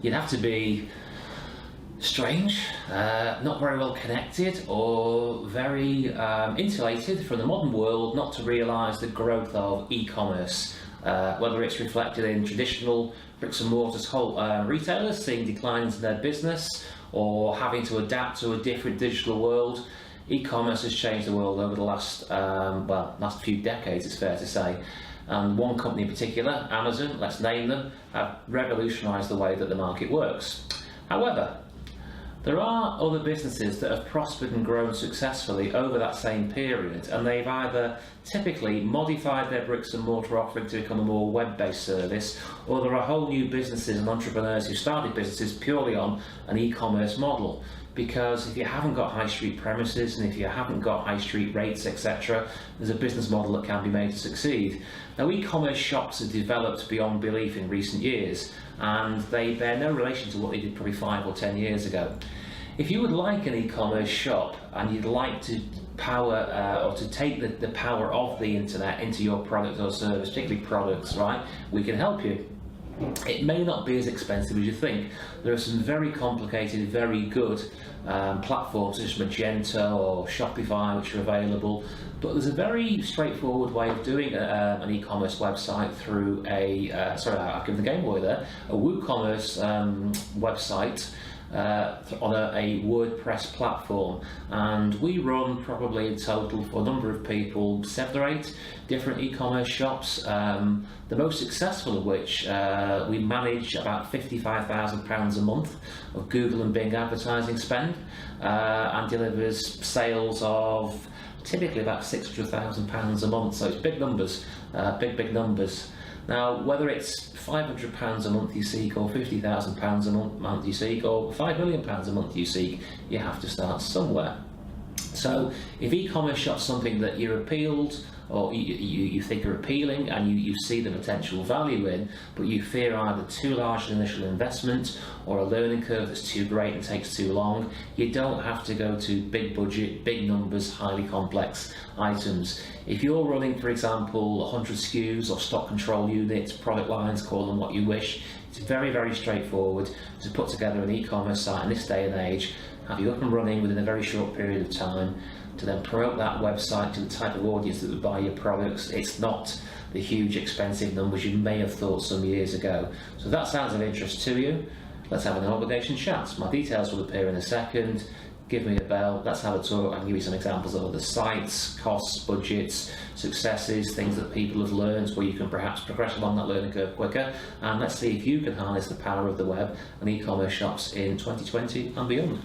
You'd have to be strange, not very well connected, or very insulated from the modern world not to realise the growth of e-commerce, whether it's reflected in traditional bricks and mortar retailers seeing declines in their business or having to adapt to a different digital world. E-commerce has changed the world over the last few decades, it's fair to say. And one company in particular, Amazon, let's name them, have revolutionised the way that the market works. However, there are other businesses that have prospered and grown successfully over that same period, and they've either typically modified their bricks and mortar offering to become a more web-based service, or there are whole new businesses and entrepreneurs who started businesses purely on an e-commerce model. Because if you haven't got high street premises and if you haven't got high street rates, etc., there's a business model that can be made to succeed. Now, e-commerce shops have developed beyond belief in recent years, and they bear no relation to what they did probably 5 or 10 years ago. If you would like an e-commerce shop and you'd like to power or to take the power of the internet into your product or service, particularly products, right, we can help you. It may not be as expensive as you think. There are some very complicated, very good platforms such as Magento or Shopify which are available, but there's a very straightforward way of doing an e-commerce website through I've given the game away there, a WooCommerce website on a WordPress platform, and we run probably in total for a number of people 7 or 8 different e-commerce shops, the most successful of which we manage about £55,000 a month of Google and Bing advertising spend, and delivers sales of typically about £600,000 a month, so it's big numbers, big numbers. Now, whether it's £500 a month you seek, or £50,000 a month you seek, or £5 million a month you seek, you have to start somewhere. So if e-commerce shop's something that you're appealed, or you think are appealing and you see the potential value in, but you fear either too large an initial investment or a learning curve that's too great and takes too long, you don't have to go to big budget, big numbers, highly complex items. If you're running, for example, 100 SKUs or stock control units, product lines, call them what you wish, it's very, very straightforward to put together an e-commerce site in this day and age, have you up and running within a very short period of time, to then promote that website to the type of audience that would buy your products. It's not the huge expensive numbers you may have thought some years ago. So if that sounds of interest to you, let's have an obligation chat. My details will appear in a second. Give me a bell, let's have a talk. I can give you some examples of other sites, costs, budgets, successes, things that people have learned where you can perhaps progress along that learning curve quicker, and let's see if you can harness the power of the web and e-commerce shops in 2020 and beyond.